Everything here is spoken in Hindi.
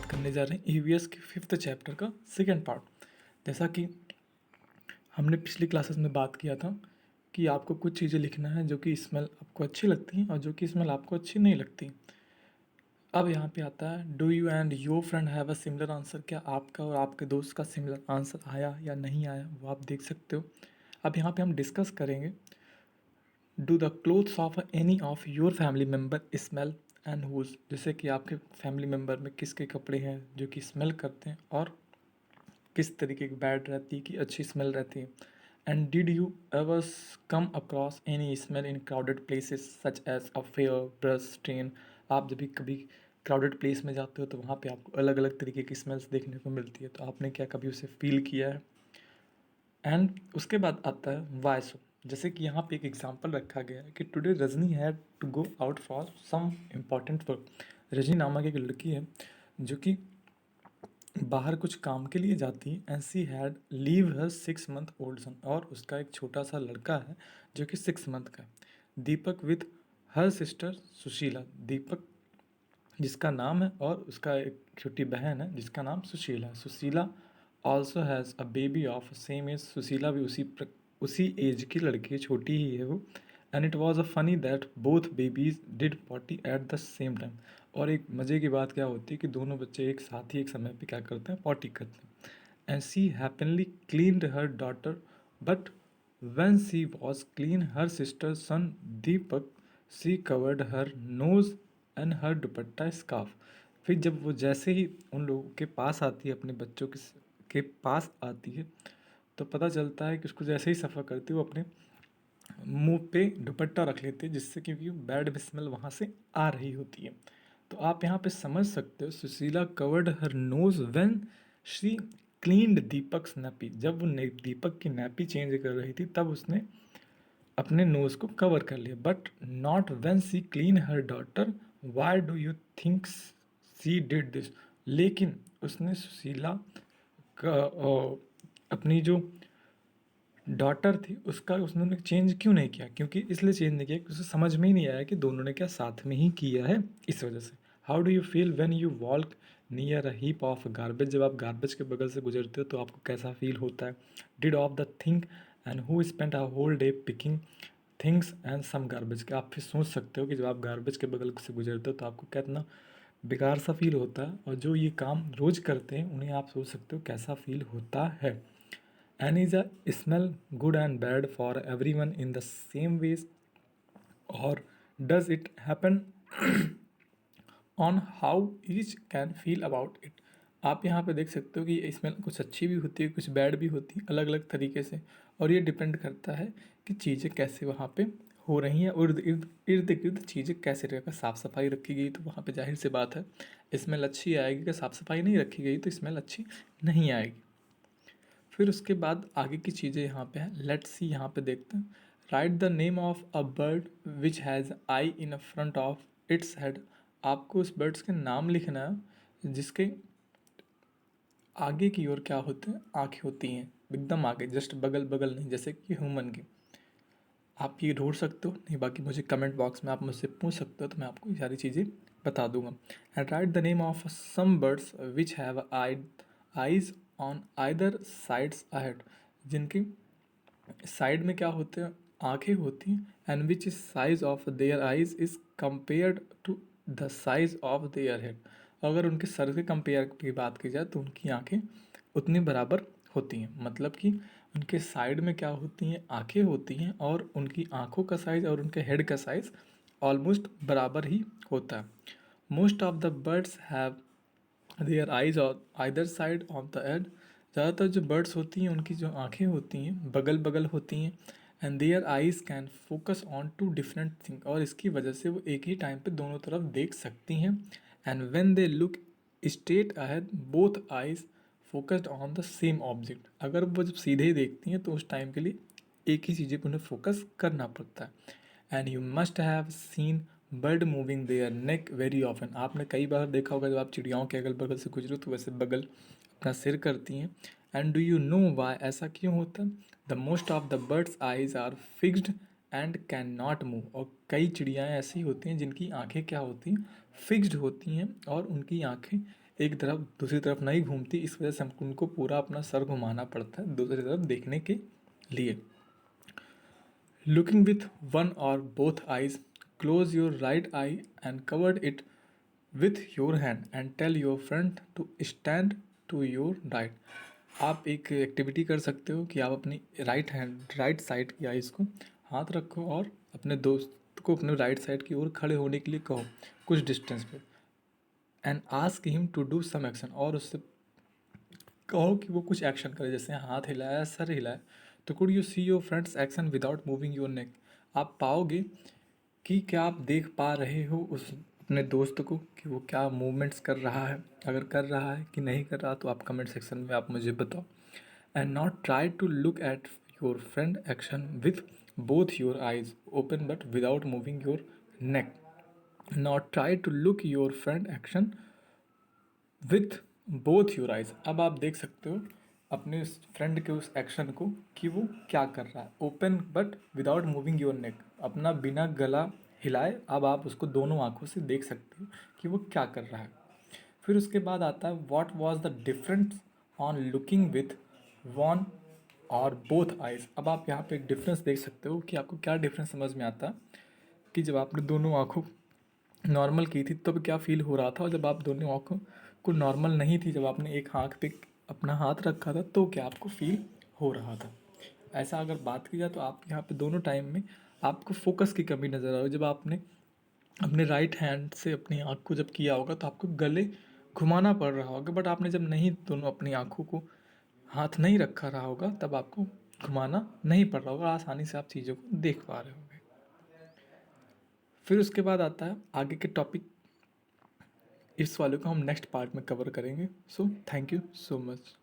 बात करने जा रहे हैं ईवीएस के 5th चैप्टर का सेकंड पार्ट। जैसा कि हमने पिछली क्लासेस में बात किया था कि आपको कुछ चीज़ें लिखना है जो कि स्मेल आपको अच्छी लगती हैं और जो कि स्मेल आपको अच्छी नहीं लगती। अब यहाँ पे आता है, do you and your friend have a similar answer. क्या आपका और आपके दोस्त का सिमिलर आंसर आया या नहीं आया, वो आप देख सकते हो। अब यहाँ पे हम डिस्कस करेंगे, do the clothes of any of your family member smell and whose. जैसे कि आपके फैमिली मेम्बर में किसके कपड़े हैं जो कि स्मेल करते हैं और किस तरीके की बैड रहती है कि अच्छी स्मेल रहती है। And did you ever come across any smell in crowded places such as a fair brush train. आप जब भी कभी क्राउडेड प्लेस में जाते हो तो वहाँ पे आपको अलग अलग तरीके की स्मेल्स देखने को मिलती है, तो आपने क्या कभी उसे फील किया है। एंड उसके बाद आता है वाई सो। जैसे कि यहाँ पे एक एग्जांपल रखा गया है कि today Rajni had to go out for some important work. Rajni नामक एक लड़की है जो कि बाहर कुछ काम के लिए जाती है। And she had leave her 6 month old son, और उसका एक छोटा सा लड़का है जो कि 6 मंथ का है। दीपक विथ हर सिस्टर सुशीला। दीपक जिसका नाम है और उसका एक छोटी बहन है जिसका नाम सुशीला है। Sushila also has a baby of same age. Sushila भी उसी एज की लड़की है, छोटी ही है वो। And it was a funny that both babies did potty at the same time. और एक मज़े की बात क्या होती है कि दोनों बच्चे एक साथ ही एक समय पे क्या करते हैं, पॉटी करते हैं। And she happily cleaned her daughter, but when she was clean her sister's son Deepak, she covered her nose and her dupatta scarf. फिर जब वो जैसे ही उन लोगों के पास आती है, अपने बच्चों के पास आती है, तो पता चलता है कि उसको जैसे ही सफ़ा करती है वो अपने मुंह पे दुपट्टा रख लेते हैं, जिससे क्योंकि बैड स्मेल वहाँ से आ रही होती है। तो आप यहाँ पे समझ सकते हो, Sushila covered her nose when she cleaned Deepak's nappy. जब वो दीपक की नैपी चेंज कर रही थी तब उसने अपने नोज को कवर कर लिया। But not when she clean her daughter. Why do you think she did this. लेकिन उसने सुशीला का अपनी जो डॉटर थी उसका उसने चेंज क्यों नहीं किया, क्योंकि इसलिए चेंज नहीं किया कि उसे समझ में ही नहीं आया कि दोनों ने क्या साथ में ही किया है, इस वजह से। How do you feel when you walk near a heap of garbage. जब आप गार्बेज के बगल से गुजरते हो तो आपको कैसा फील होता है। Did of the thing and who spend a whole day picking things and some garbage. के आप फिर सोच सकते हो कि जब आप गार्बेज के बगल से गुजरते हो तो आपको कितना बेकार सा फील होता है, और जो ये काम रोज़ करते हैं उन्हें आप सोच सकते हो कैसा फील होता है। And is a smell good and bad for everyone in the same ways, or does it happen on how each can feel about it। आप यहाँ पे देख सकते हो कि ये स्मेल कुछ अच्छी भी होती है, कुछ बैड भी होती है, अलग अलग तरीके से। और ये डिपेंड करता है कि चीज़ें कैसे वहाँ पे हो रही हैं, और इर्द गिर्द चीज़ें कैसे रहेगा। साफ़ सफाई रखी गई तो वहाँ पे जाहिर सी बात है स्मेल अच्छी आएगी, कि साफ़ सफाई नहीं रखी गई तो स्मेल अच्छी नहीं आएगी। फिर उसके बाद आगे की चीज़ें यहाँ पे हैं, लेट्स सी। यहाँ पे देखते हैं, right the name of a bird which has I in front of its head. आपको उस बर्ड्स के नाम लिखना है जिसके आगे की ओर क्या होते हैं, आँखें होती हैं, एकदम आगे, जस्ट बगल बगल नहीं, जैसे कि ह्यूमन की। आप ये ढूंढ सकते हो, नहीं बाकी मुझे कमेंट बॉक्स में आप मुझसे पूछ सकते हो, तो मैं आपको ये सारी चीज़ें बता दूंगा। And write the name of some birds which have eyes on either sides ahead. जिनकी साइड में क्या होते हैं, आंखें होती हैं। And which is size of their eyes is compared to the size of their head. अगर उनके सर के कंपेयर की बात की जाए तो उनकी आंखें उतनी बराबर होती हैं, मतलब कि उनके साइड में क्या होती हैं, आंखें होती हैं, और उनकी आंखों का साइज़ और उनके हेड का साइज़ ऑलमोस्ट बराबर ही होता है। Most of the birds have their eyes और either side of the head. ज़्यादातर जो बर्ड्स होती हैं उनकी जो आंखें होती हैं बगल बगल होती हैं। And their eyes can focus on two different thing, और इसकी वजह से वो एक ही टाइम पे दोनों तरफ देख सकती हैं। And when they look straight ahead both eyes focused on the same object. अगर वो जब सीधे ही देखती हैं तो उस टाइम के लिए एक ही चीज़ें को उन्हें फोकस करना पड़ता है। And you must have seen bird moving their neck very often. आपने कई बार देखा होगा जब आप चिड़ियाओं के अगल बगल से गुजरो तो वैसे बगल अपना सिर करती हैं। And do you know why, ऐसा क्यों होता है। The most of the birds eyes are fixed and can not move. और कई चिड़ियाएँ ऐसी होती हैं जिनकी आंखें क्या होती हैं, फिक्स्ड होती हैं, और उनकी आंखें एक तरफ दूसरी तरफ नहीं घूमती, इस वजह से हमको उनको पूरा अपना सर घुमाना पड़ता है दूसरी तरफ देखने के लिए। लुकिंग विथ वन और both eyes, close your right eye and covered it with your hand and tell your friend to stand to your right. आप एक एक्टिविटी कर सकते हो कि आप अपनी राइट साइड की आइज़ को हाथ रखो और अपने दोस्त को अपने राइट साइड की ओर खड़े होने के लिए कहो कुछ डिस्टेंस पे, and ask him to do some action, और उससे कहो कि वो कुछ एक्शन करे, जैसे हाथ हिलाया, सर हिलाया। तो could you see your friends action without moving your नेक। आप पाओगे कि क्या आप देख पा रहे हो उस अपने दोस्त को कि वो क्या मूवमेंट्स कर रहा है, अगर कर रहा है कि नहीं कर रहा तो आप कमेंट सेक्शन में आप मुझे बताओ। And not try to look at your friend action with both your eyes open but without moving your neck. Not try to look your friend action with both your eyes. अब आप देख सकते हो अपने उस फ्रेंड के उस एक्शन को कि वो क्या कर रहा है, open but without moving your नेक, अपना बिना गला हिलाए अब आप उसको दोनों आंखों से देख सकते हो कि वो क्या कर रहा है। फिर उसके बाद आता है what was the difference on looking with one और बोथ आइज। अब आप यहाँ पे एक डिफरेंस देख सकते हो कि आपको क्या डिफरेंस समझ में आता है कि जब आपने दोनों आंखों नॉर्मल की थी तब क्या फील हो रहा था, और जब आप दोनों आंखों को नॉर्मल नहीं थी, जब आपने एक आंख पे अपना हाथ रखा था तो क्या आपको फील हो रहा था। ऐसा अगर बात की जाए तो आप यहाँ पे दोनों टाइम में आपको फोकस की कमी नज़र आ रही है। जब आपने अपने राइट हैंड से अपनी आँख को जब किया होगा तो आपको गले घुमाना पड़ रहा होगा, बट आपने जब नहीं दोनों अपनी आँखों को हाथ नहीं रखा रहा होगा तब आपको घुमाना नहीं पड़ रहा होगा, आसानी से आप चीज़ों को देख पा रहे होंगे। फिर उसके बाद आता है आगे के टॉपिक, इस वाले को हम नेक्स्ट पार्ट में कवर करेंगे। So thank you so much.